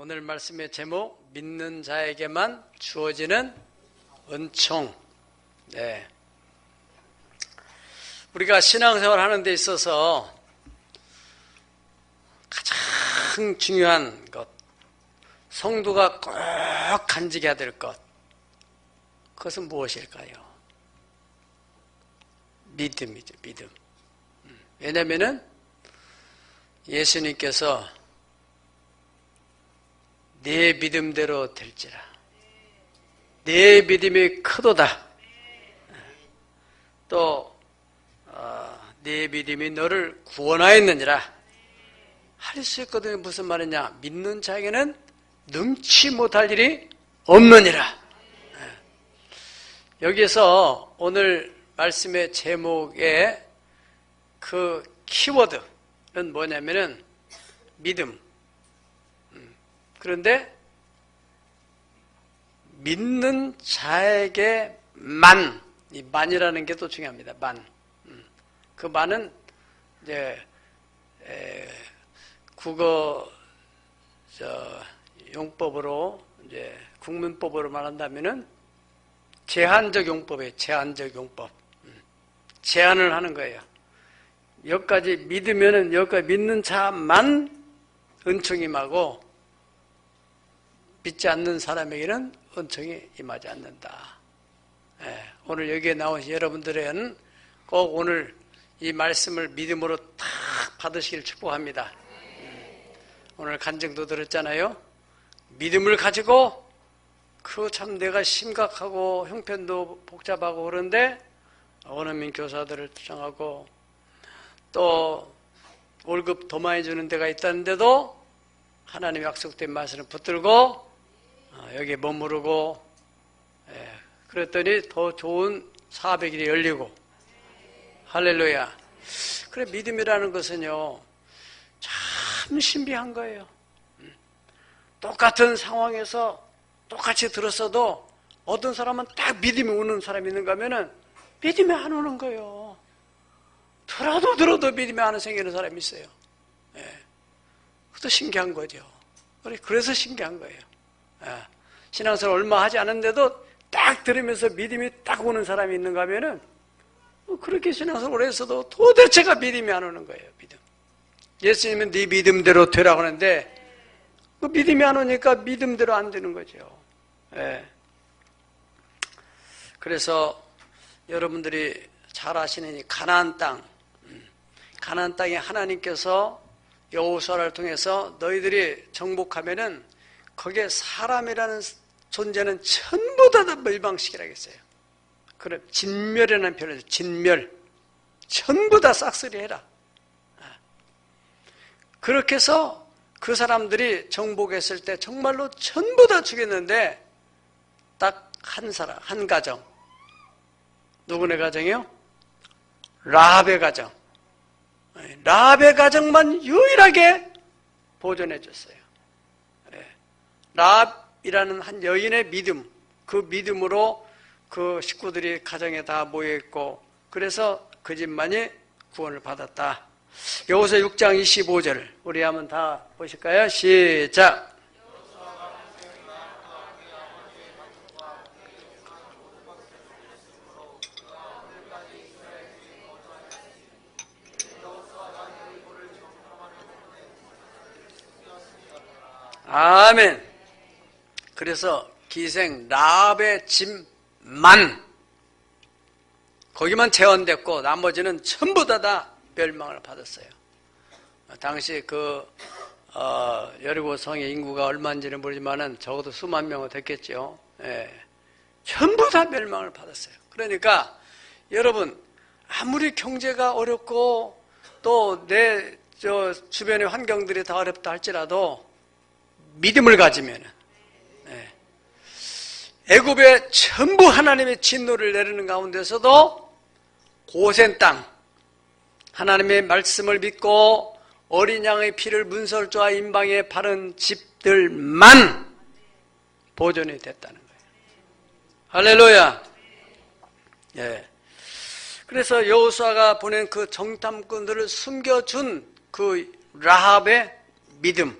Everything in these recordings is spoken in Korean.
오늘 말씀의 제목, 믿는 자에게만 주어지는 은총. 우리가 신앙생활 하는 데 있어서 가장 중요한 것, 성도가 꼭 간직해야 될 것, 그것은 무엇일까요? 믿음이죠, 믿음. 왜냐하면 예수님께서 내 믿음대로 될지라, 내 믿음이 크도다, 또 내 믿음이 너를 구원하였느니라 할 수 있거든요. 무슨 말이냐? 믿는 자에게는 능치 못할 일이 없느니라. 여기서 오늘 말씀의 제목의 그 키워드는 뭐냐면은 믿음. 그런데 믿는 자에게만, 이 만이라는 게 또 중요합니다. 만. 그 만은 이제 국어 용법으로, 이제 국문법으로 말한다면은 제한적 용법이에요. 제한적 용법. 제한을 하는 거예요. 여기까지 믿으면은, 여기까지 믿는 자만 은총이 임하고 믿지 않는 사람에게는 은총이 임하지 않는다. 오늘 여기에 나오신 여러분들은 꼭 오늘 이 말씀을 믿음으로 탁 받으시길 축복합니다. 오늘 간증도 들었잖아요. 믿음을 가지고 그 참 내가 심각하고 형편도 복잡하고 그런데 원어민 교사들을 추천하고 또 월급 더 많이 주는 데가 있다는데도 하나님 약속된 말씀을 붙들고 여기에 머무르고, 그랬더니 더 좋은 사업의 길이 열리고, 할렐루야. 그래, 믿음이라는 것은요 참 신비한 거예요. 똑같은 상황에서 똑같이 들었어도 어떤 사람은 딱 믿음이 오는 사람이 있는가 하면은 믿음이 안 오는 거예요. 들어도 믿음이 안 생기는 사람이 있어요. 그것도 신기한 거죠. 그래서 신기한 거예요. 신앙생활 얼마 하지 않은데도 딱 들으면서 믿음이 딱 오는 사람이 있는가 하면은 그렇게 신앙생활 오래 했어도 도대체가 믿음이 안 오는 거예요. 믿음. 예수님은 네 믿음대로 되라고 하는데 그 믿음이 안 오니까 믿음대로 안 되는 거죠. 그래서 여러분들이 잘 아시는 이 가나안 땅에 하나님께서 여호수아를 통해서 너희들이 정복하면은 거기에 사람이라는 존재는 전부 다 멸망시키라 했어요. 그래, 진멸이라는 표현이죠. 진멸. 전부 다 싹쓸이 해라. 그렇게 해서 그 사람들이 정복했을 때 정말로 전부 다 죽였는데 딱 한 사람, 한 가정. 누구네 가정이요? 라합의 가정. 라합의 가정만 유일하게 보존해 줬어요. 라합이라는 한 여인의 믿음, 그 믿음으로 그 식구들이 가정에 다 모여있고, 그래서 그 집만이 구원을 받았다. 여호수아 6장 25절 우리 한번 다 보실까요? 시작. 아멘. 그래서 기생 라합의 집만, 거기만 재원됐고 나머지는 전부 다 멸망을 받았어요. 당시 여리고 성의 인구가 얼마인지는 모르지만은 적어도 수만 명은 됐겠죠. 전부 다 멸망을 받았어요. 그러니까 여러분, 아무리 경제가 어렵고 또 내 주변의 환경들이 다 어렵다 할지라도 믿음을 가지면은, 애굽에 전부 하나님의 진노를 내리는 가운데서도 고센 땅, 하나님의 말씀을 믿고 어린 양의 피를 문설주와 임방에 바른 집들만 보존이 됐다는 거예요. 할렐루야. 그래서 여호수아가 보낸 그 정탐꾼들을 숨겨준 그 라합의 믿음,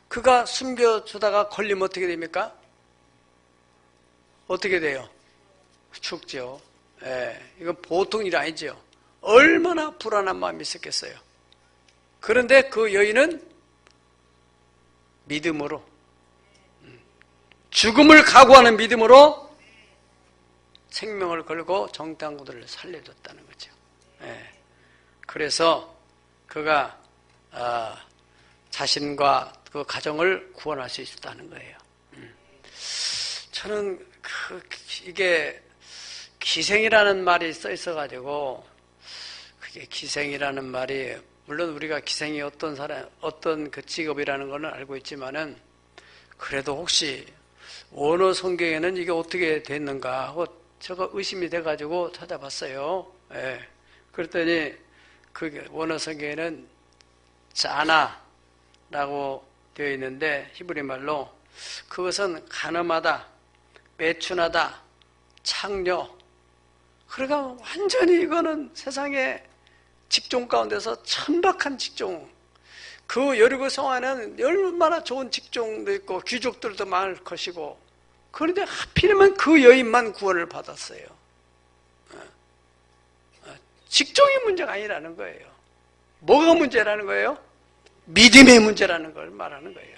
그가 숨겨주다가 걸리면 어떻게 됩니까? 어떻게 돼요? 죽죠. 예, 이건 보통 일 아니죠. 얼마나 불안한 마음이 있었겠어요. 그런데 그 여인은 믿음으로, 죽음을 각오하는 믿음으로 생명을 걸고 정탐꾼들을 살려줬다는 거죠. 예, 그래서 그가 자신과 그 가정을 구원할 수 있었다는 거예요. 저는 이게 기생이라는 말이 써 있어가지고, 그게 기생이라는 말이, 물론 우리가 기생이 어떤 그 직업이라는 걸 알고 있지만은, 그래도 혹시 원어 성경에는 이게 어떻게 됐는가 하고 제가 의심이 돼가지고 찾아봤어요. 예. 그랬더니 그 원어 성경에는 자나라고 되어 있는데, 히브리 말로 그것은 간음하다, 매춘하다, 창녀. 그러니까 완전히 이거는 세상에 직종 가운데서 천박한 직종. 그 여리고 성안에는 얼마나 좋은 직종도 있고 귀족들도 많을 것이고, 그런데 하필이면 그 여인만 구원을 받았어요. 직종이 문제가 아니라는 거예요. 뭐가 문제라는 거예요? 믿음의 문제라는 걸 말하는 거예요.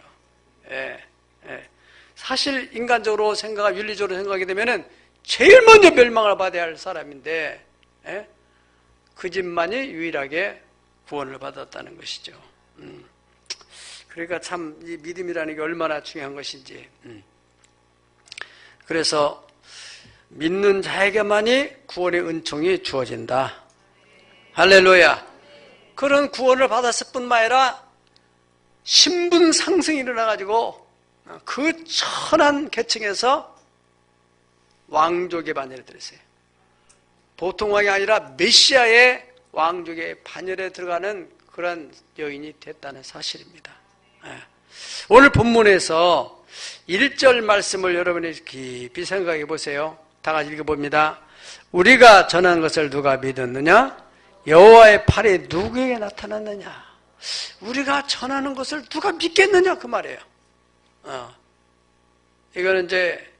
예, 예. 사실 인간적으로 생각하고 윤리적으로 생각하게 되면은 제일 먼저 멸망을 받아야 할 사람인데, 예? 그 집만이 유일하게 구원을 받았다는 것이죠. 그러니까 참 이 믿음이라는 게 얼마나 중요한 것인지. 그래서 믿는 자에게만이 구원의 은총이 주어진다. 할렐루야. 그런 구원을 받았을 뿐만 아니라 신분 상승이 일어나가지고 그 천한 계층에서 왕족의 반열에 들었어요. 보통 왕이 아니라 메시아의 왕족의 반열에 들어가는 그런 여인이 됐다는 사실입니다. 오늘 본문에서 1절 말씀을 여러분이 깊이 생각해 보세요. 다 같이 읽어봅니다. 우리가 전한 것을 누가 믿었느냐? 여호와의 팔이 누구에게 나타났느냐? 우리가 전하는 것을 누가 믿겠느냐? 그 말이에요. 이거는 이제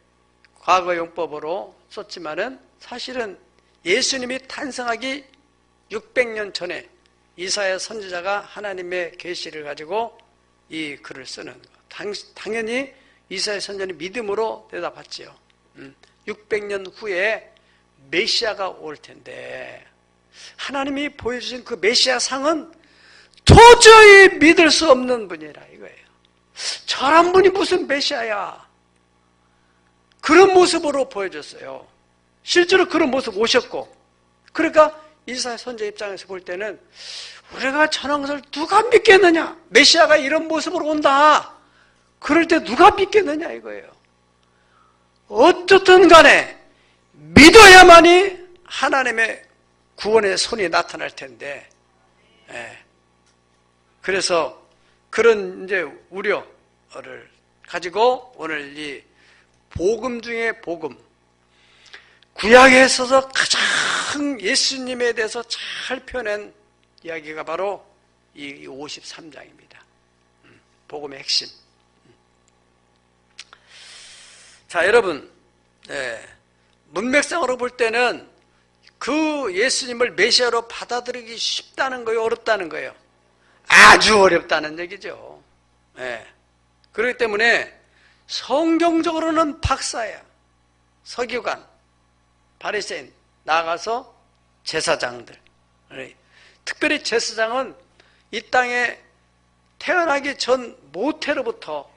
과거 용법으로 썼지만은 사실은 예수님이 탄생하기 600년 전에 이사야 선지자가 하나님의 계시를 가지고 이 글을 쓰는 거. 당연히 이사야 선지자는 믿음으로 대답했지요. 600년 후에 메시아가 올 텐데 하나님이 보여주신 그 메시아 상은 도저히 믿을 수 없는 분이라 이거예요. 저런 분이 무슨 메시아야. 그런 모습으로 보여줬어요. 실제로 그런 모습 오셨고, 그러니까 이사야 선지자 입장에서 볼 때는 우리가 전한 것을 누가 믿겠느냐? 메시아가 이런 모습으로 온다. 그럴 때 누가 믿겠느냐 이거예요. 어떻든 간에 믿어야만이 하나님의 구원의 손이 나타날 텐데, 그래서 그런 이제 우려를 가지고 오늘 이 복음 중에 복음, 구약에 있어서 가장 예수님에 대해서 잘 표현한 이야기가 바로 이 53장입니다. 복음의 핵심. 자, 여러분, 문맥상으로 볼 때는 그 예수님을 메시아로 받아들이기 쉽다는 거예요, 어렵다는 거예요? 아주 어렵다는 얘기죠. 그렇기 때문에 성경적으로는 박사야, 서기관, 바리새인, 나아가서 제사장들. 특별히 제사장은 이 땅에 태어나기 전 모태로부터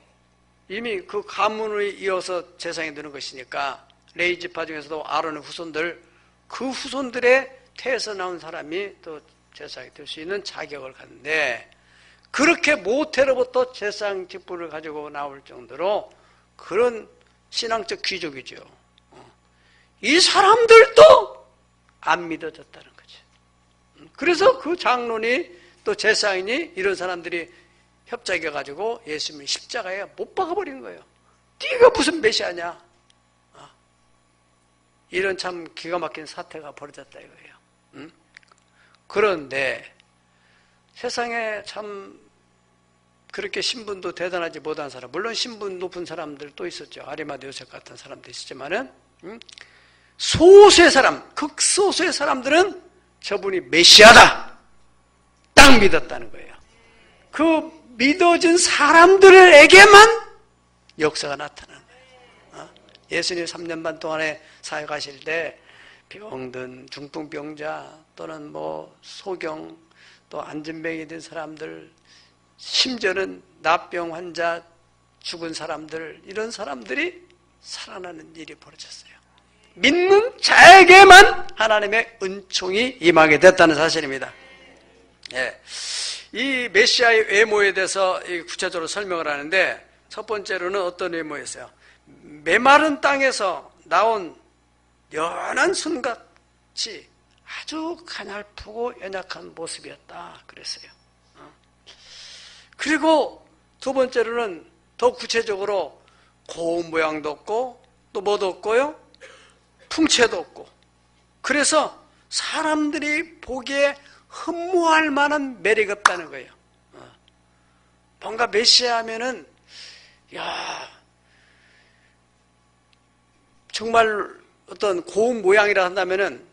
이미 그 가문을 이어서 제사장이 되는 것이니까 레위 지파 중에서도 아론의 후손들, 그 후손들의 태에서 나온 사람이 또 제사장이 될 수 있는 자격을 갖는데, 그렇게 모태로부터 제사장 직분을 가지고 나올 정도로 그런 신앙적 귀족이죠. 이 사람들도 안 믿어졌다는 거죠. 그래서 그 장로니 또 제사장이니 이런 사람들이 협작해가지고 예수님을 십자가에 못 박아버린 거예요. 네가 무슨 메시아냐? 이런 참 기가 막힌 사태가 벌어졌다 이거예요. 그런데 세상에 참 그렇게 신분도 대단하지 못한 사람, 물론 신분 높은 사람들 또 있었죠. 아리마대 요셉 같은 사람도 있었지만은 소수의 사람, 극소수의 사람들은 저분이 메시아다 딱 믿었다는 거예요. 그 믿어진 사람들에게만 역사가 나타나는 거예요. 예수님 3년 반 동안에 사역하실 때 병든 중풍병자 또는 뭐 소경 또 안진병이 된 사람들, 심지어는 납병 환자, 죽은 사람들, 이런 사람들이 살아나는 일이 벌어졌어요. 믿는 자에게만 하나님의 은총이 임하게 됐다는 사실입니다. 예. 이 메시아의 외모에 대해서 구체적으로 설명을 하는데, 첫 번째로는 어떤 외모였어요? 메마른 땅에서 나온 연한 순같이 아주 가냘프고 연약한 모습이었다 그랬어요. 그리고 두 번째로는 더 구체적으로 고운 모양도 없고 또 뭐도 없고요, 풍채도 없고, 그래서 사람들이 보기에 흠모할 만한 매력이 없다는 거예요. 뭔가 메시아 하면은 야 정말 어떤 고운 모양이라 한다면은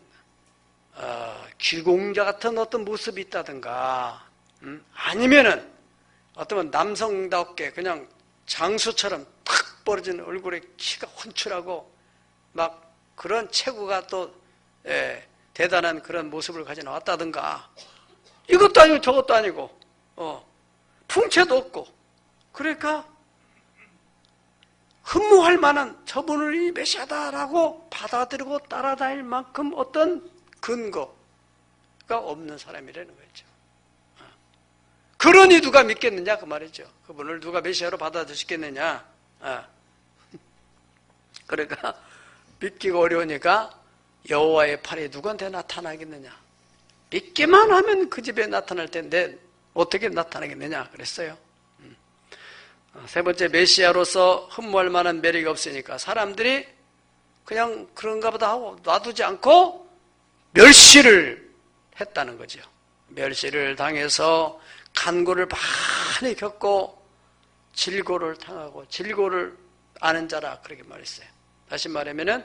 귀공자 같은 어떤 모습이 있다든가, 아니면은 어떤 남성답게 그냥 장수처럼 탁 벌어진 얼굴에 키가 훤칠하고 막 그런 체구가 또 대단한 그런 모습을 가져 나왔다든가, 이것도 아니고 저것도 아니고 풍채도 없고, 그러니까 흠모할 만한 저분을 이 메시아다라고 받아들이고 따라다닐 만큼 어떤 근거가 없는 사람이라는 거죠. 그러니 누가 믿겠느냐 그 말이죠. 그분을 누가 메시아로 받아들이겠느냐. 그러니까 믿기가 어려우니까 여호와의 팔이 누구한테 나타나겠느냐. 믿기만 하면 그 집에 나타날 텐데 어떻게 나타나겠느냐 그랬어요. 세 번째, 메시아로서 흠모할 만한 매력이 없으니까 사람들이 그냥 그런가 보다 하고 놔두지 않고 멸시를 했다는 거죠. 멸시를 당해서 간고를 많이 겪고 질고를 당하고 질고를 아는 자라 그렇게 말했어요. 다시 말하면은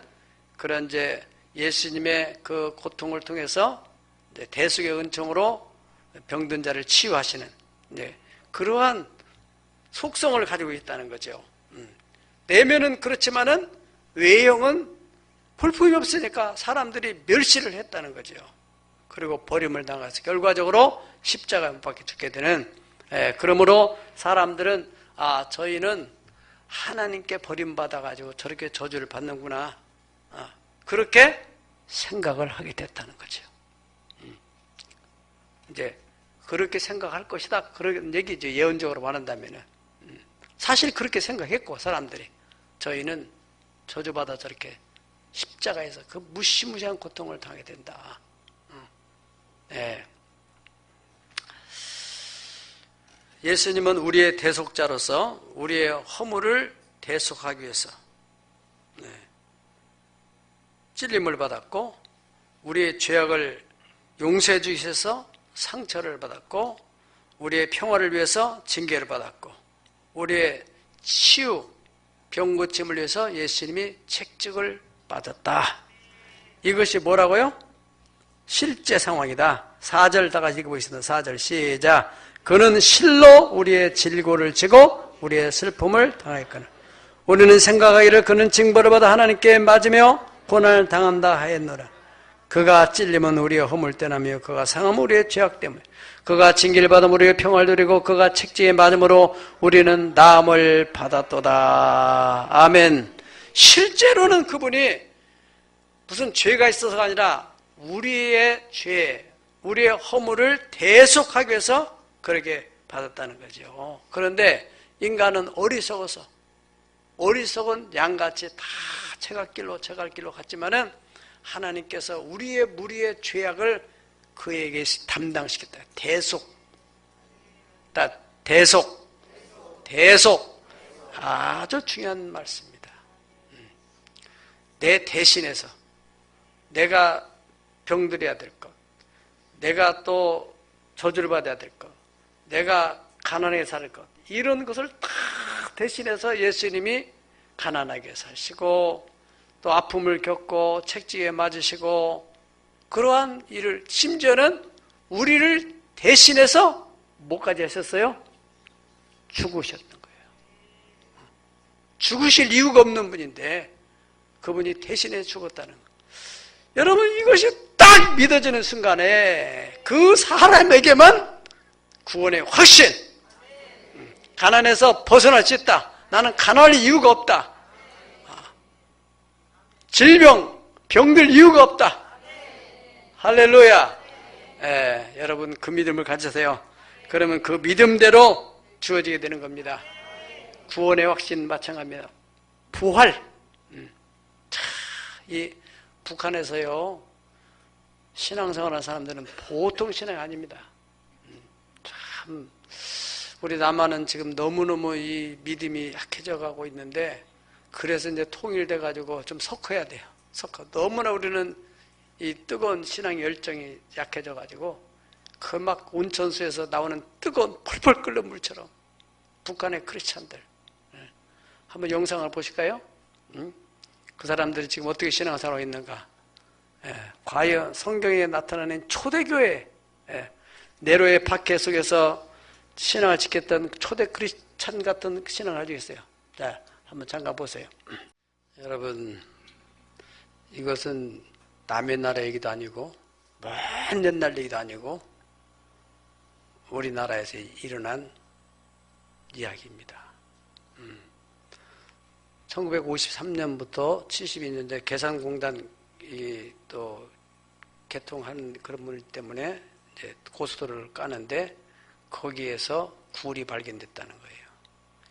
그런 이제 예수님의 그 고통을 통해서 대속의 은총으로 병든 자를 치유하시는 그러한 속성을 가지고 있다는 거죠. 내면은 그렇지만은 외형은 볼품이 없으니까 사람들이 멸시를 했다는 거죠. 그리고 버림을 당해서 결과적으로 십자가에 못 박혀 죽게 되는, 그러므로 사람들은 저희는 하나님께 버림받아가지고 저렇게 저주를 받는구나, 그렇게 생각을 하게 됐다는 거죠. 이제 그렇게 생각할 것이다 그런 얘기죠. 예언적으로 말한다면은. 사실 그렇게 생각했고 사람들이 저희는 저주받아 저렇게 십자가에서 그 무시무시한 고통을 당하게 된다. 예수님은 우리의 대속자로서 우리의 허물을 대속하기 위해서 찔림을 받았고, 우리의 죄악을 용서해 주기 위해서 상처를 받았고, 우리의 평화를 위해서 징계를 받았고, 우리의 치유, 병고침을 위해서 예수님이 책찍을 받았다. 이것이 뭐라고요? 실제 상황이다. 4절 다 같이 읽어보겠습니다. 4절 시작. 그는 실로 우리의 질고를 지고 우리의 슬픔을 당하였거늘 우리는 생각하기를 그는 징벌을 받아 하나님께 맞으며 고난을 당한다 하였노라. 그가 찔림은 우리의 허물 때나며 그가 상함은 우리의 죄악 때문에 그가 징계를 받아 우리의 평화를 누리고 그가 책찍에 맞음으로 우리는 나음을 받았도다. 아멘. 실제로는 그분이 무슨 죄가 있어서가 아니라 우리의 죄, 우리의 허물을 대속하기 위해서 그렇게 받았다는 거죠. 그런데 인간은 어리석어서, 어리석은 양같이 다 제갈길로 갔지만은 하나님께서 우리의 무리의 죄악을 그에게 담당시켰다. 대속. 아주 중요한 말씀입니다. 내 대신해서 내가 병들어야 될 것, 내가 또 저주를 받아야 될 것, 내가 가난하게 살 것, 이런 것을 다 대신해서 예수님이 가난하게 사시고 또 아픔을 겪고 책지에 맞으시고 그러한 일을, 심지어는 우리를 대신해서 뭐까지 하셨어요? 죽으셨던 거예요. 죽으실 이유가 없는 분인데 그분이 대신해 죽었다는 거예요. 여러분, 이것이 딱 믿어지는 순간에 그 사람에게만 구원의 확신, 가난에서 벗어날 수 있다. 나는 가난할 이유가 없다. 질병, 병들 이유가 없다. 할렐루야. 여러분, 그 믿음을 가지세요. 그러면 그 믿음대로 주어지게 되는 겁니다. 구원의 확신 마찬가지입니다. 부활. 이 북한에서요, 신앙생활하는 사람들은 보통 신앙이 아닙니다. 참, 우리 남한은 지금 너무너무 이 믿음이 약해져 가고 있는데, 그래서 이제 통일돼 가지고 좀 섞어야 돼요. 너무나 우리는 이 뜨거운 신앙의 열정이 약해져 가지고 그 막 온천수에서 나오는 뜨거운 펄펄 끓는 물처럼 북한의 크리스찬들, 한번 영상을 보실까요? 그 사람들이 지금 어떻게 신앙생활하고 있는가? 과연 성경에 나타나는 초대교회, 네로의 박해 속에서 신앙을 지켰던 초대 크리스찬 같은 신앙을 가지고 있어요. 자, 한번 잠깐 보세요. 여러분, 이것은 남의 나라 얘기도 아니고 먼 옛날 얘기도 아니고 우리나라에서 일어난 이야기입니다. 1953년부터 72년째 개성공단이 또 개통한 그런 분 때문에 이제 고속도로를 까는데 거기에서 굴이 발견됐다는 거예요.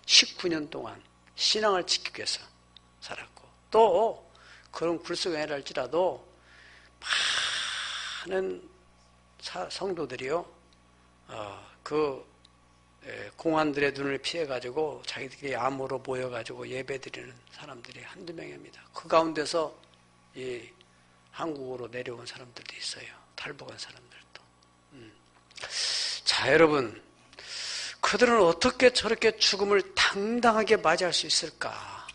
19년 동안 신앙을 지키기 위해서 살았고, 또 그런 굴 속에 할지라도 많은 성도들이요, 그 공안들의 눈을 피해가지고 자기들이 암으로 모여가지고 예배드리는 사람들이 한두 명입니다. 그 가운데서 이 한국으로 내려온 사람들도 있어요. 탈북한 사람들도. 자, 여러분, 그들은 어떻게 저렇게 죽음을 당당하게 맞이할 수 있을까?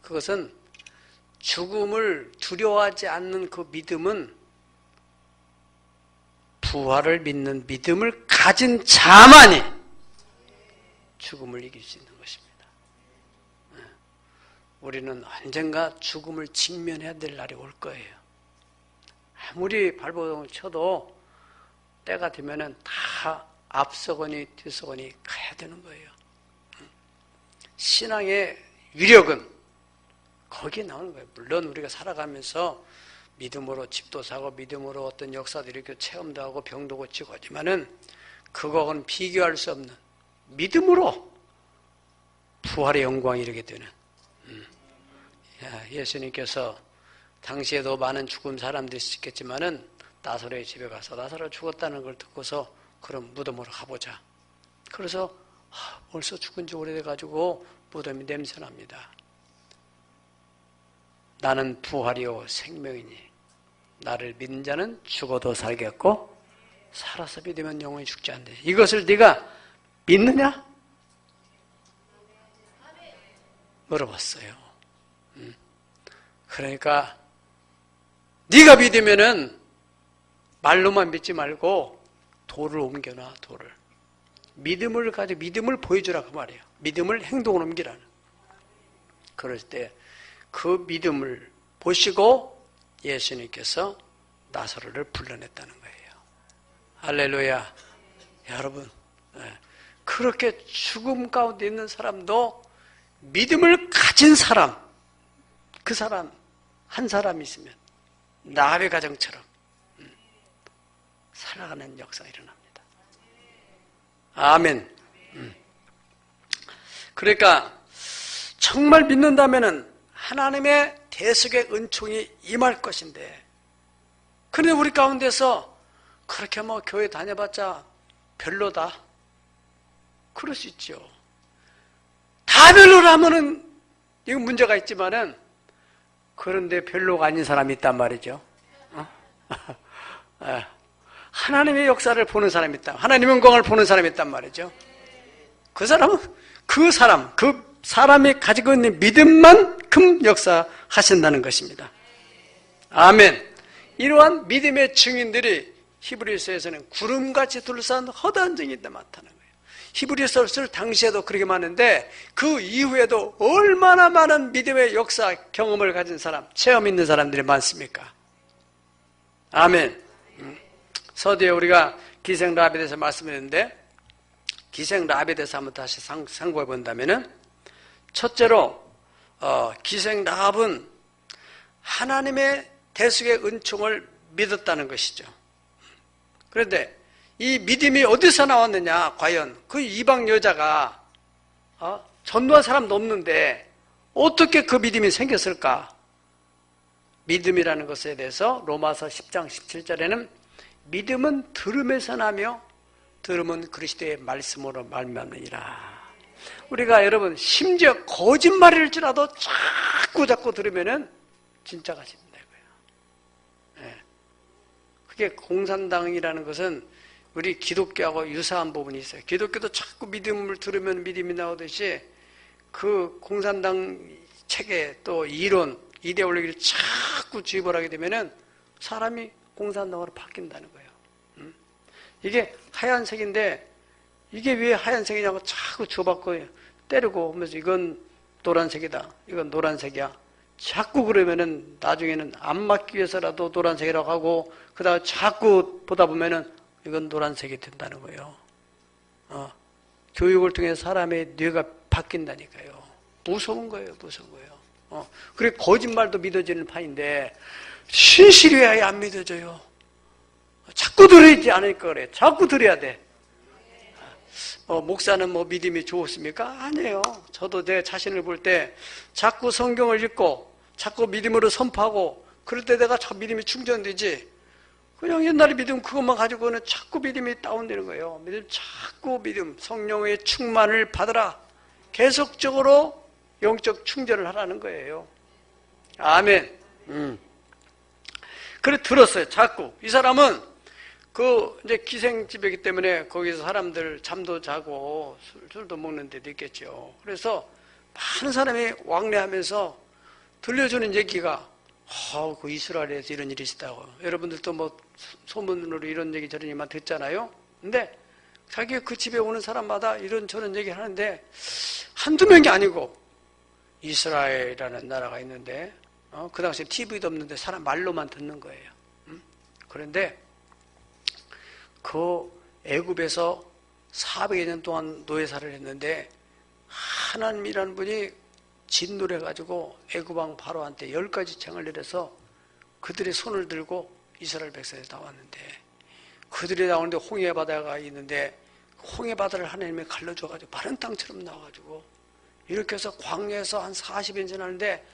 그것은 죽음을 두려워하지 않는 그 믿음은 부활을 믿는 믿음을 가진 자만이 죽음을 이길 수 있는 것입니다. 우리는 언젠가 죽음을 직면해야 될 날이 올 거예요. 아무리 발버둥을 쳐도 때가 되면은 다 앞서거니 뒤서거니 가야 되는 거예요. 신앙의 위력은 거기에 나오는 거예요. 물론 우리가 살아가면서 믿음으로 집도 사고 믿음으로 어떤 역사도 이렇게 체험도 하고 병도 고치고 하지만은 그거하고는 비교할 수 없는 믿음으로 부활의 영광이 이르게 되는, 예수님께서 당시에도 많은 죽은 사람들이 있겠지만은 나사로의 집에 가서 나사로 죽었다는 걸 듣고서 그럼 무덤으로 가보자. 그래서 벌써 죽은 지 오래돼가지고 무덤이 냄새납니다. 나는 부활이요 생명이니 나를 믿는 자는 죽어도 살겠고 살아서 믿으면 영원히 죽지 않는다. 이것을 네가 믿느냐? 물어봤어요. 그러니까 네가 믿으면은 말로만 믿지 말고 돌을 옮겨놔. 돌을. 믿음을 가지고 믿음을 보여주라 그 말이에요. 믿음을 행동으로 옮기라는. 그럴 때 그 믿음을 보시고 예수님께서 나사로를 불러냈다는 거예요. 할렐루야. 여러분, 그렇게 죽음 가운데 있는 사람도 믿음을 가진 사람, 그 사람 한 사람이 있으면 라합의 가정처럼 살아가는 역사가 일어납니다. 아멘. 그러니까 정말 믿는다면은 하나님의 대속의 은총이 임할 것인데, 그런데 우리 가운데서 그렇게 뭐 교회 다녀봤자 별로다, 그럴 수 있죠. 다 별로라면은 이건 문제가 있지만은, 그런데 별로가 아닌 사람이 있단 말이죠. 하나님의 역사를 보는 사람이 있다. 하나님의 영광을 보는 사람이 있단 말이죠. 그 사람이 가지고 있는 믿음만큼 역사하신다는 것입니다. 아멘. 이러한 믿음의 증인들이 히브리서에서는 구름같이 둘러싼 허다한 증인이 나타나는 거예요. 히브리서를 쓸 당시에도 그렇게 많은데 그 이후에도 얼마나 많은 믿음의 역사 경험을 가진 사람, 체험 있는 사람들이 많습니까? 아멘. 서두에 우리가 기생 라합에 대해서 말씀드렸는데 기생 라합에 대해서 한번 다시 상고해 본다면은 첫째로 기생 라합은 하나님의 대속의 은총을 믿었다는 것이죠. 그런데 이 믿음이 어디서 나왔느냐? 과연 그 이방 여자가 전도한 사람도 없는데 어떻게 그 믿음이 생겼을까? 믿음이라는 것에 대해서 로마서 10장 17절에는 믿음은 들음에서 나며 들음은 그리스도의 말씀으로 말미암느니라. 우리가 여러분 심지어 거짓말일지라도 자꾸 들으면은 진짜가 된다 이거예요. 그게 공산당이라는 것은 우리 기독교하고 유사한 부분이 있어요. 기독교도 자꾸 믿음을 들으면 믿음이 나오듯이 그 공산당 체계 또 이론, 이데올로기를 자꾸 주입을 하게 되면은 사람이 공산당으로 바뀐다는 거예요. 이게 하얀색인데 이게 왜 하얀색이냐고 자꾸 줘받고 때리고 하면서 이건 노란색이다, 이건 노란색이야. 자꾸 그러면은 나중에는 안 맞기 위해서라도 노란색이라고 하고 그다음에 자꾸 보다 보면은 이건 노란색이 된다는 거예요. 교육을 통해 사람의 뇌가 바뀐다니까요. 무서운 거예요. 그리고 거짓말도 믿어지는 판인데 신실이 왜 안 믿어져요? 자꾸 들어야지 않을까 그래. 자꾸 들어야 돼. 목사는 뭐 믿음이 좋습니까? 아니에요. 저도 내 자신을 볼 때 자꾸 성경을 읽고 자꾸 믿음으로 선포하고 그럴 때 내가 저 믿음이 충전되지. 그냥 옛날에 믿음 그것만 가지고는 자꾸 믿음이 다운되는 거예요. 자꾸 믿음, 성령의 충만을 받으라. 계속적으로 영적 충전을 하라는 거예요. 아멘. 그래 들었어요. 자꾸 이 사람은 이제 기생집이기 때문에 거기서 사람들 잠도 자고 술도 먹는 데도 있겠죠. 그래서 많은 사람이 왕래하면서 들려주는 얘기가 그 이스라엘에서 이런 일이 있었다고. 여러분들도 뭐 소문으로 이런 얘기 저런 얘기만 듣잖아요. 근데 자기가 그 집에 오는 사람마다 이런저런 얘기를 하는데 한두 명이 아니고 이스라엘이라는 나라가 있는데 그 당시에 TV도 없는데 사람 말로만 듣는 거예요. 그런데 그 애굽에서 400여 년 동안 노예살을 했는데 하나님이라는 분이 진노해가지고 애굽왕 바로한테 10가지 쟁을 내려서 그들의 손을 들고 이스라엘 백성이 나왔는데 그들이 나오는데 홍해바다가 있는데 홍해바다를 하나님이 갈라줘가지고 마른 땅처럼 나와가지고 이렇게 해서 광야에서 한 40년 지나는데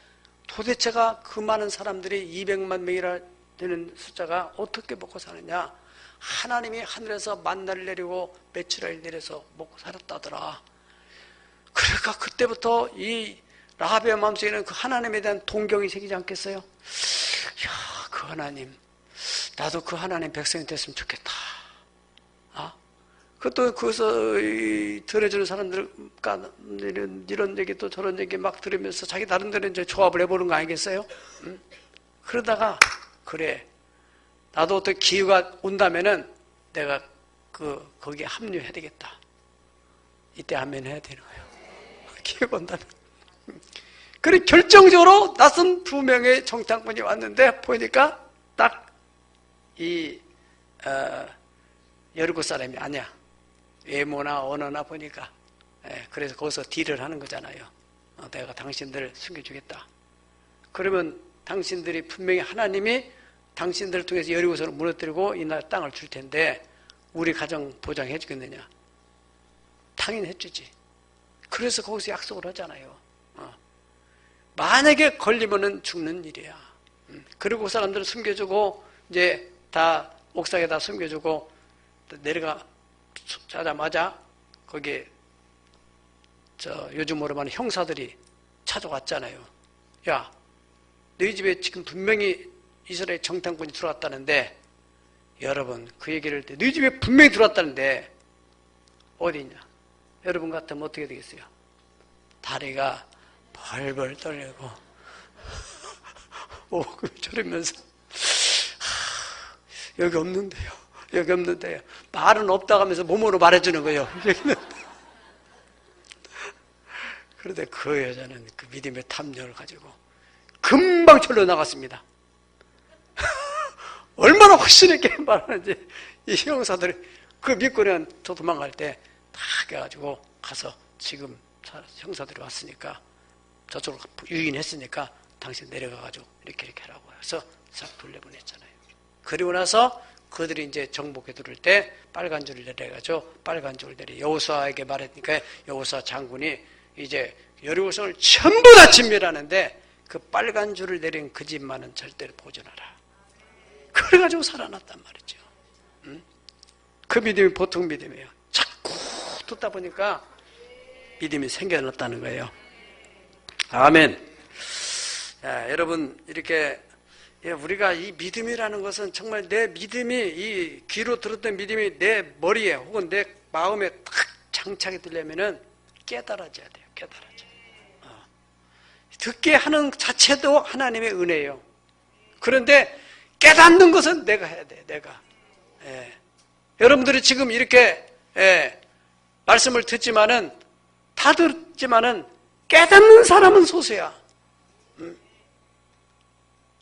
도대체가 그 많은 사람들이 200만 명이라 되는 숫자가 어떻게 먹고 사느냐. 하나님이 하늘에서 만나를 내리고 메추라를 내려서 먹고 살았다더라. 그러니까 그때부터 이 라합의 마음속에는 그 하나님에 대한 동경이 생기지 않겠어요? 그 하나님, 나도 그 하나님 백성이 됐으면 좋겠다. 그것도 거기서 들어주는 사람들, 이런 얘기 또 저런 얘기 막 들으면서 자기 나름대로 이제 조합을 해보는 거 아니겠어요? 그러다가, 그래. 나도 어떻게 기회가 온다면은 내가 거기에 합류해야 되겠다. 이때 아멘 해야 되는 거예요. 기회가 온다면. 그래, 결정적으로 낯선 2명의 정탐꾼이 왔는데, 보니까 딱 여리고 사람이 아니야. 외모나 언어나 보니까. 그래서 거기서 딜을 하는 거잖아요. 내가 당신들을 숨겨주겠다. 그러면 당신들이 분명히 하나님이 당신들을 통해서 여리고성을 무너뜨리고 이 나라 땅을 줄 텐데 우리 가정 보장해 주겠느냐? 당연히 해주지. 그래서 거기서 약속을 하잖아요. 만약에 걸리면은 죽는 일이야. 그리고 그 사람들을 숨겨주고 이제 다 옥상에 다 숨겨주고 내려가 자자마자 거기에 요즘으로 말하는 형사들이 찾아왔잖아요. 야, 너희 집에 지금 분명히 이스라엘 정탐꾼이 들어왔다는데 여러분, 그 얘기를 할 때 너희 집에 분명히 들어왔다는데 어디 있냐? 여러분 같으면 어떻게 되겠어요? 다리가 벌벌 떨리고 오금 졸이면서 여기 없는데요. 여기 없는데요. 말은 없다고 하면서 몸으로 말해주는 거예요. 그런데 그 여자는 그 믿음의 탐욕을 가지고 금방 절로 나갔습니다. 얼마나 확신있게 말하는지 이 형사들이 그 믿고는 저 도망갈 때 다 해가지고 가서 지금 형사들이 왔으니까 저쪽으로 유인했으니까 당신 내려가가지고 이렇게 하라고 해서 싹 돌려보냈잖아요. 그리고 나서 그들이 이제 정복해 들을 때 빨간 줄을 내려가지고 빨간 줄을 내려 여호수아에게 말했으니까 여호수아 장군이 이제 여리고성을 전부 다 진멸하는데 그 빨간 줄을 내린 그 집만은 절대로 보존하라. 그래가지고 살아났단 말이죠. 그 믿음이 보통 믿음이에요. 자꾸 듣다 보니까 믿음이 생겨났다는 거예요. 아멘. 야, 여러분 이렇게 우리가 이 믿음이라는 것은 정말 내 믿음이 이 귀로 들었던 믿음이 내 머리에 혹은 내 마음에 탁 장착이 되려면은 깨달아져야 돼요. 깨달아져. 듣게 하는 자체도 하나님의 은혜예요. 그런데 깨닫는 것은 내가 해야 돼. 내가. 여러분들이 지금 이렇게 말씀을 듣지만은 다 듣지만은 깨닫는 사람은 소수야.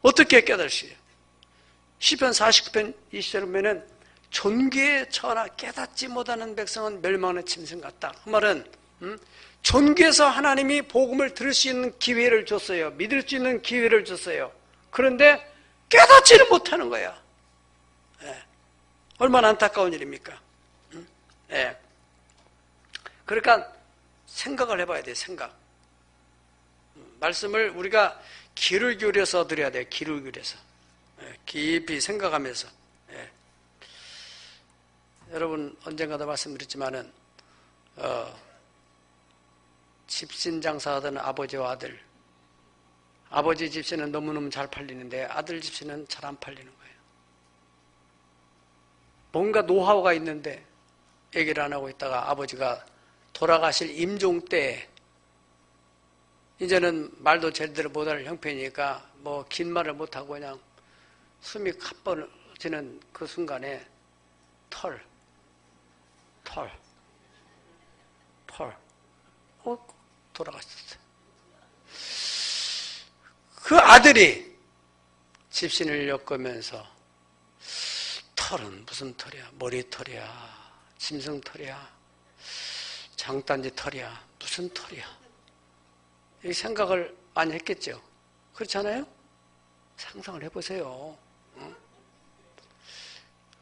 어떻게 깨달으시요? 시편 49편 20절에 보면은 존귀에 처하나 깨닫지 못하는 백성은 멸망하는 짐승 같다. 그 말은 존귀에서 하나님이 복음을 들을 수 있는 기회를 줬어요. 믿을 수 있는 기회를 줬어요. 그런데 깨닫지를 못하는 거야. 얼마나 안타까운 일입니까? 그러니까 생각을 해봐야 돼요. 생각. 말씀을 우리가 귀를 기울여서 드려야 돼요. 귀를 기울여서. 깊이 생각하면서. 여러분 언젠가도 말씀드렸지만은 집신 장사하던 아버지와 아들. 아버지 집신은 너무너무 잘 팔리는데 아들 집신은 잘 안 팔리는 거예요. 뭔가 노하우가 있는데 얘기를 안 하고 있다가 아버지가 돌아가실 임종 때 이제는 말도 제대로 못할 형편이니까 뭐 긴 말을 못하고 그냥 숨이 가빠지는 그 순간에 털 돌아갔었어요. 그 아들이 집신을 엮으면서 털은 무슨 털이야? 머리털이야? 짐승털이야? 장단지 털이야? 무슨 털이야? 이 생각을 많이 했겠죠. 그렇지 않아요? 상상을 해보세요.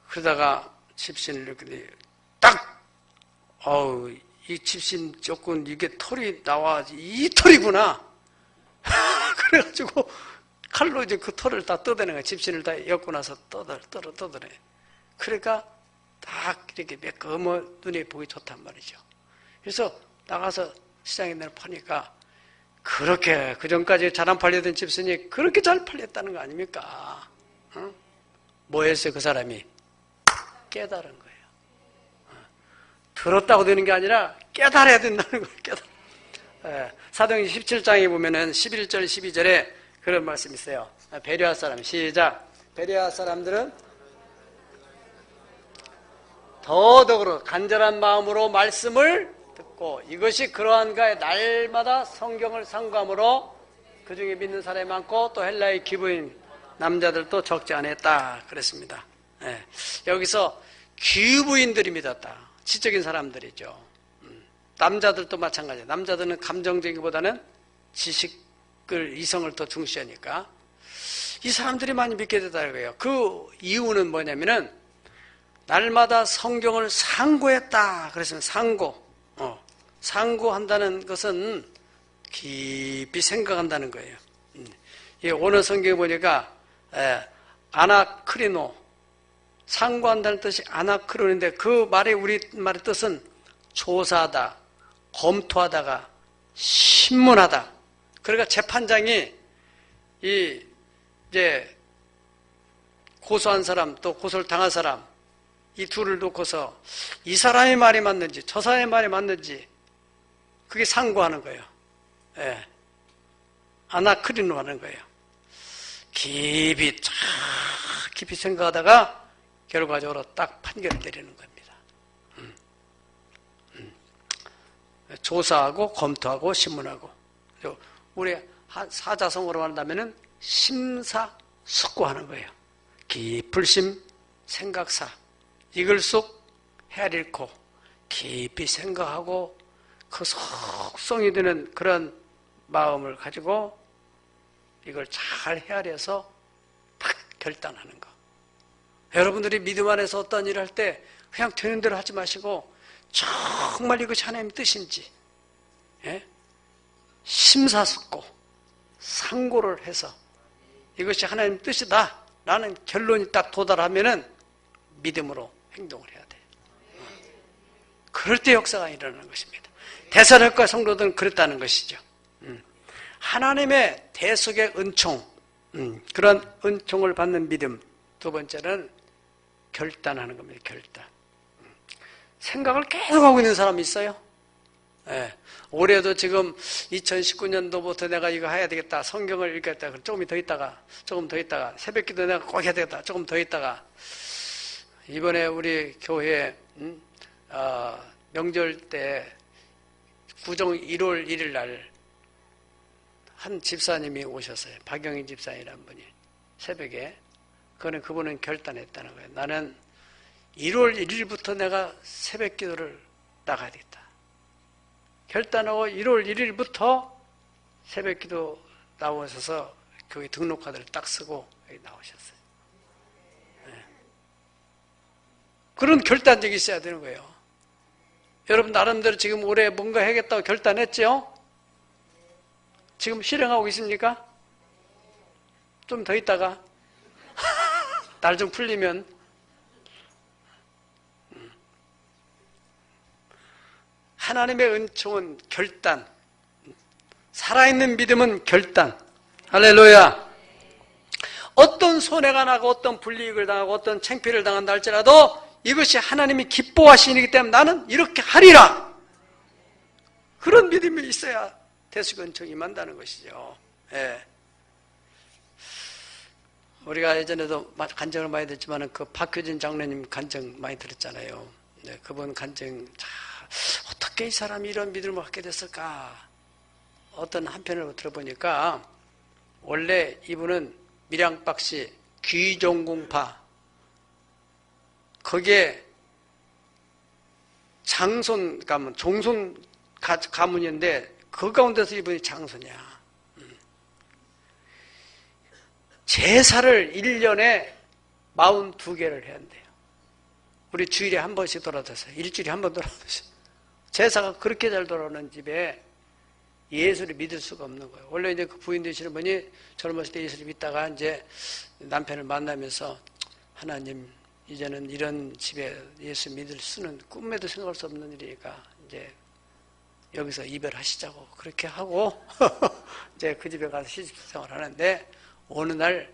그러다가 집신을 이렇게 딱 이 집신 조금 이게 털이 나와 이 털이구나. 그래가지고 칼로 이제 그 털을 다 뜯어내는 거야. 집신을 다 엮고 나서 뜯어내. 그러니까 딱 이렇게 매끄머 눈에 보기 좋단 말이죠. 그래서 나가서 시장에 내려 파니까 그렇게 그전까지 잘 안 팔리던 집신이 그렇게 잘 팔렸다는 거 아닙니까? 뭐 했어요 그 사람이? 깨달은 거예요. 들었다고 되는 게 아니라 깨달아야 된다는 거예요. 사도행전 17장에 보면은 11절 12절에 그런 말씀이 있어요. 베레아 사람 시작. 베레아 사람들은 더더욱으로 간절한 마음으로 말씀을 듣고 이것이 그러한가에 날마다 성경을 상고함으로 그 중에 믿는 사람이 많고 또 헬라의 기부인 남자들도 적지 않았다 그랬습니다. 여기서 기부인들이 믿었다. 지적인 사람들이죠. 남자들도 마찬가지예요. 남자들은 감정적이보다는 지식을 이성을 더 중시하니까 이 사람들이 많이 믿게 되더라고요. 그 이유는 뭐냐면은 날마다 성경을 상고했다. 그래서 상고한다는 것은 깊이 생각한다는 거예요. 오늘 성경에 보니까 아나크리노 상고한다는 뜻이 아나크론인데 그 말의 우리말의 뜻은 조사하다, 검토하다가 신문하다. 그러니까 재판장이 이제 고소한 사람 또 고소를 당한 사람 이 둘을 놓고서 이 사람의 말이 맞는지 저 사람의 말이 맞는지 그게 상고하는 거예요. 예. 아나크리노 하는 거예요. 깊이 생각하다가 결과적으로 딱 판결을 내리는 겁니다. 조사하고 검토하고 신문하고 우리 사자성어로 한다면은 심사숙고하는 거예요. 깊을심 생각사 이글 속 헤아릴코 깊이 생각하고 그 속성이 드는 그런 마음을 가지고 이걸 잘 헤아려서 딱 결단하는 거. 여러분들이 믿음 안에서 어떤 일을 할 때 그냥 되는 대로 하지 마시고 정말 이것이 하나님의 뜻인지 심사숙고 상고를 해서 이것이 하나님의 뜻이다 라는 결론이 딱 도달하면은 믿음으로 행동을 해야 돼요. 그럴 때 역사가 일어나는 것입니다. 데살로니가 성도들은 그랬다는 것이죠. 하나님의 대속의 은총, 그런 은총을 받는 믿음. 두 번째는 결단하는 겁니다. 결단. 생각을 계속 하고 있는 사람이 있어요. 예. 올해도 지금 2019년도부터 내가 이거 해야 되겠다. 성경을 읽겠다. 조금 더 있다가 새벽기도 내가 꼭 해야 되겠다. 조금 더 있다가 이번에 우리 교회 명절 때 구정 1월 1일 날 한 집사님이 오셨어요. 박영희 집사님이라는 분이 새벽에. 그분은 결단했다는 거예요. 나는 1월 1일부터 내가 새벽 기도를 나가야 되겠다. 결단하고 1월 1일부터 새벽 기도 나오셔서 교회 등록카드를 딱 쓰고 여기 나오셨어요. 네. 그런 결단력이 있어야 되는 거예요. 여러분 나름대로 지금 올해 뭔가 해야겠다고 결단했죠? 지금 실행하고 있습니까? 좀 더 있다가 날 좀 풀리면 하나님의 은총은 결단, 살아있는 믿음은 결단. 할렐루야. 어떤 손해가 나고 어떤 불이익을 당하고 어떤 창피를 당한다 할지라도 이것이 하나님이 기뻐하시는 일이기 때문에 나는 이렇게 하리라. 그런 믿음이 있어야 대속 은총이 임한다는 것이죠. 예. 우리가 예전에도 간증을 많이 듣지만 그 박효진 장로님 간증 많이 들었잖아요. 네, 그분 간증 어떻게 이 사람이 이런 믿음을 갖게 됐을까? 어떤 한편을 들어보니까 원래 이분은 밀양박씨 귀종궁파 거기에 장손 가문, 종손 가문인데 그 가운데서 이분이 장손이야. 제사를 1년에 42개를 해야 한대요. 우리 주일에 한 번씩 돌아다녀요. 일주일에 한 번 돌아다녀요. 제사가 그렇게 잘 돌아오는 집에 예수를 믿을 수가 없는 거예요. 원래 이제 그 부인 되시는 분이 젊었을 때 예수를 믿다가 이제 남편을 만나면서 하나님, 이제는 이런 집에 예수 믿을 수는 꿈에도 생각할 수 없는 일이니까 이제 여기서 이별하시자고 그렇게 하고 이제 그 집에 가서 시집생활을 하는데 어느 날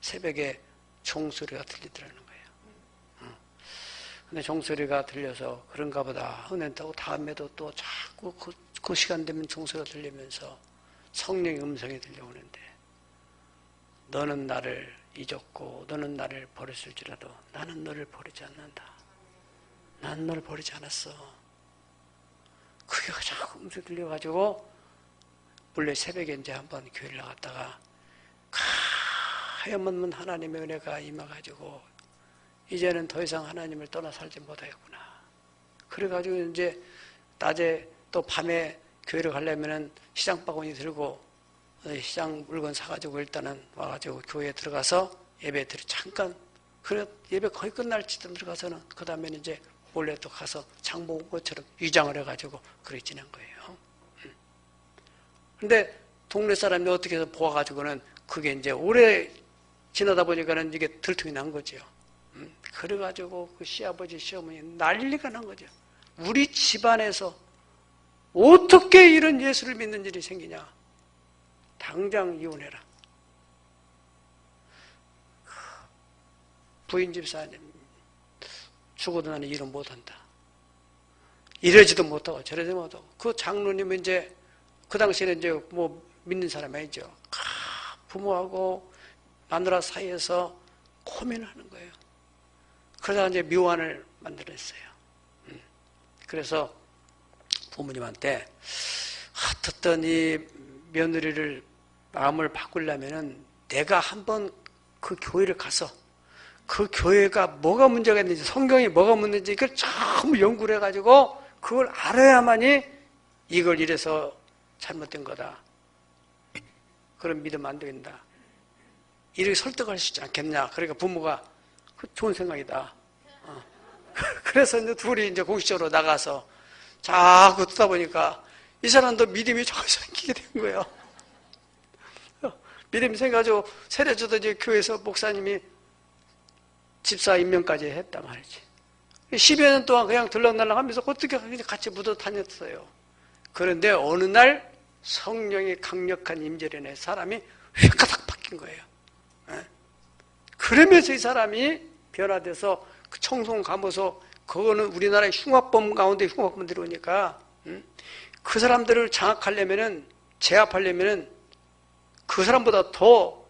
새벽에 종소리가 들리더라는 거예요. 근데 종소리가 들려서 그런가 보다 은혜다고 다음에도 또 자꾸 그 시간 되면 종소리가 들리면서 성령의 음성이 들려오는데 너는 나를 잊었고 너는 나를 버렸을지라도 나는 너를 버리지 않는다. 난 너를 버리지 않았어. 그게 자꾸 음성이 들려가지고 원래 새벽에 이제 한번 교회를 나갔다가 하염없는 하나님의 은혜가 임해가지고 이제는 더 이상 하나님을 떠나 살지 못하겠구나. 그래가지고 이제 낮에 또 밤에 교회를 가려면은 시장 바구니 들고 시장 물건 사가지고 일단은 와가지고 교회에 들어가서 예배 잠깐 그래 예배 거의 끝날 쯤 들어가서는 그 다음에는 이제 몰래 또 가서 장 본 것처럼 위장을 해가지고 그렇게 지낸 거예요. 근데 동네 사람이 어떻게 해서 보아가지고는 그게 이제 오래 지나다 보니까는 이게 들통이 난 거죠. 그래가지고 그 시아버지 시어머니 난리가 난 거죠. 우리 집안에서 어떻게 이런 예수를 믿는 일이 생기냐. 당장 이혼해라. 부인 집사님, 죽어도 나는 일은 못한다. 이러지도 못하고 저러지도 못하고. 그 장로님은 이제 그 당시에는 이제 뭐 믿는 사람이 아니죠. 부모하고 마누라 사이에서 고민하는 거예요. 그러다가 이제 묘안을 만들었어요. 그래서 부모님한테 어떤 이 며느리를 마음을 바꾸려면은 내가 한번 그 교회를 가서 그 교회가 뭐가 문제가 있는지, 성경이 뭐가 문제인지 이걸 전부 연구를 해가지고 그걸 알아야만이 이걸 이래서 잘못된 거다. 그럼 믿으면 안 된다. 이렇게 설득할 수 있지 않겠냐. 그러니까 부모가 그 좋은 생각이다. 그래서 이제 둘이 이제 공식적으로 나가서 자꾸 듣다 보니까 이 사람도 믿음이 좀 생기게 된 거예요. 믿음이 생겨가지고 세례주도 이제 교회에서 목사님이 집사 임명까지 했단 말이지. 10여 년 동안 그냥 들락날락 하면서 어떻게 같이 묻어 다녔어요. 그런데 어느 날 성령의 강력한 임재련에 사람이 휙가닥 바뀐 거예요. 그러면서 이 사람이 변화돼서 그 청송 가면서 그거는 우리나라의 흉악범 가운데 흉악범들이 오니까 그 사람들을 장악하려면은 제압하려면은 그 사람보다 더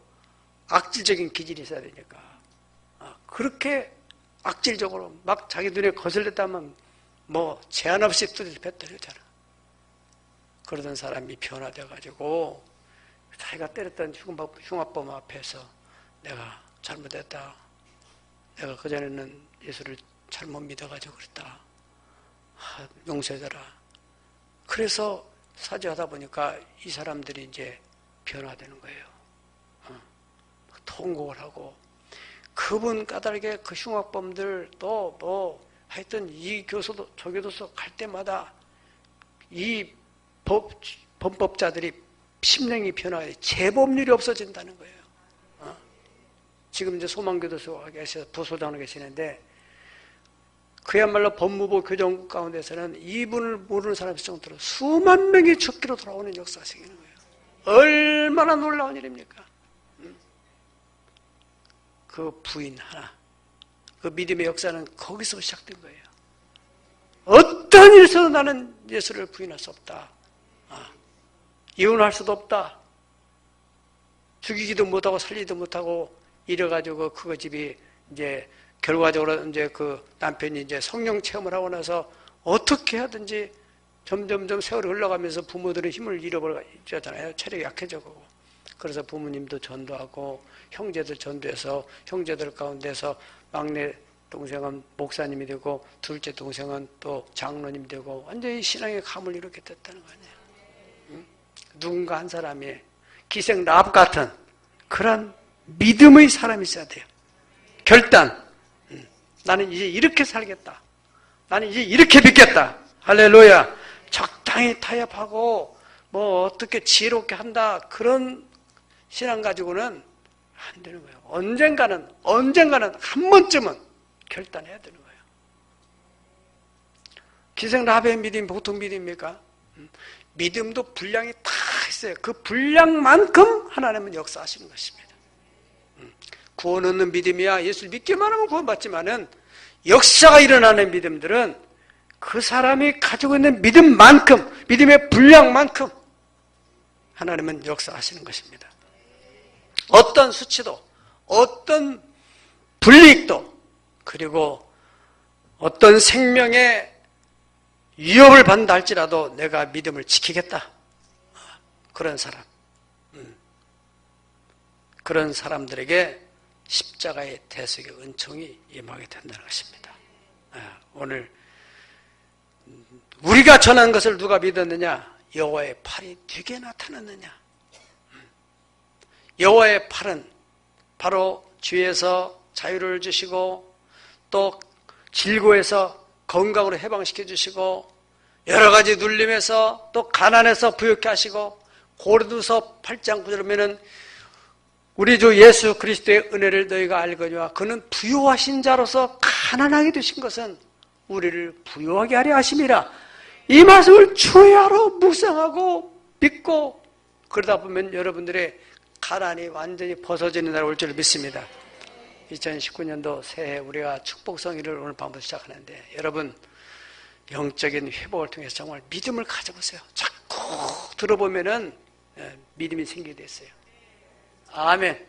악질적인 기질이 있어야 되니까 그렇게 악질적으로 막 자기 눈에 거슬렸다면 뭐 제한 없이 두드려 뱉더랬잖아. 그러던 사람이 변화돼가지고 자기가 때렸던 흉악범 앞에서 내가 잘못했다. 내가 그전에는 예수를 잘못 믿어가지고 그랬다. 용서해줘라. 그래서 사죄하다 보니까 이 사람들이 이제 변화되는 거예요. 통곡을 하고 그분 까닭에 그 흉악범들 또 뭐 하여튼 이 교소도 저 교도소 갈 때마다 이 범법자들이 심령이 변화해 재범률이 없어진다는 거예요. 지금 이제 소망교도소가 계셔서 부소장으로 계시는데 그야말로 법무부 교정국 가운데서는 이분을 모르는 사람이 정도로 수만 명이 죽기로 돌아오는 역사가 생기는 거예요. 얼마나 놀라운 일입니까? 그 부인 하나, 그 믿음의 역사는 거기서 시작된 거예요. 어떤 일에서도 나는 예수를 부인할 수 없다. 이혼할 수도 없다. 죽이기도 못하고 살리지도 못하고 이래가지고 그거 집이 이제 결과적으로 이제 그 남편이 이제 성령 체험을 하고 나서 어떻게 하든지 점점점 세월이 흘러가면서 부모들은 힘을 잃어버리잖아요. 체력이 약해져가고. 그래서 부모님도 전도하고 형제들 전도해서 형제들 가운데서 막내 동생은 목사님이 되고 둘째 동생은 또 장로님이 되고 완전히 신앙의 감을 이렇게 됐다는 거 아니에요. 누군가 한 사람이 기생 라합 같은 그런 믿음의 사람이 있어야 돼요. 결단. 나는 이제 이렇게 살겠다. 나는 이제 이렇게 믿겠다. 할렐루야. 적당히 타협하고 뭐 어떻게 지혜롭게 한다. 그런 신앙 가지고는 안 되는 거예요. 언젠가는 한 번쯤은 결단해야 되는 거예요. 기생 라합의 믿음이 보통 믿음입니까? 믿음도 분량이 다 있어요. 그 분량만큼 하나님은 역사하시는 것입니다. 구원 얻는 믿음이야 예수를 믿기만 하면 구원받지만은 역사가 일어나는 믿음들은 그 사람이 가지고 있는 믿음만큼, 믿음의 분량만큼 하나님은 역사하시는 것입니다. 어떤 수치도, 어떤 불이익도, 그리고 어떤 생명의 위협을 받는다 할지라도 내가 믿음을 지키겠다. 그런 사람. 그런 사람들에게 십자가의 대속의 은총이 임하게 된다는 것입니다. 오늘 우리가 전한 것을 누가 믿었느냐? 여호와의 팔이 네게 나타났느냐? 여호와의 팔은 바로 죄에서 자유를 주시고 또 질고에서 건강으로 해방시켜 주시고 여러 가지 눌림에서 또 가난에서 부욕케 하시고 고린도서 8장 9절에 보면은 우리 주 예수 그리스도의 은혜를 너희가 알거니와 그는 부요하신 자로서 가난하게 되신 것은 우리를 부요하게 하려 하심이라. 이 말씀을 주야로 묵상하고 믿고 그러다 보면 여러분들의 가난이 완전히 벗어지는 날 올 줄 믿습니다. 2019년도 새해 우리가 축복성의를 오늘 밤부터 시작하는데 여러분 영적인 회복을 통해서 정말 믿음을 가져보세요. 자꾸 들어보면은 믿음이 생기게 됐어요. 아멘.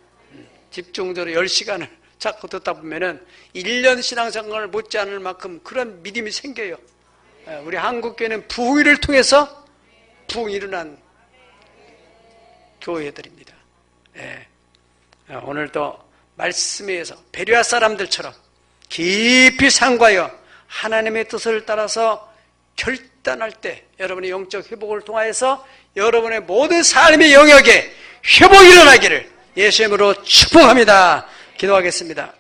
집중적으로 10시간을 자꾸 듣다 보면은 1년 신앙생활을 못지 않을 만큼 그런 믿음이 생겨요. 우리 한국교회는 부흥회를 통해서 부흥이 일어난 교회들입니다. 오늘도 말씀에 의해서 베레아 사람들처럼 깊이 상고하여 하나님의 뜻을 따라서 결단할 때 여러분의 영적 회복을 통하여서 여러분의 모든 삶의 영역에 회복이 일어나기를 예수의 이름으로 축복합니다. 기도하겠습니다.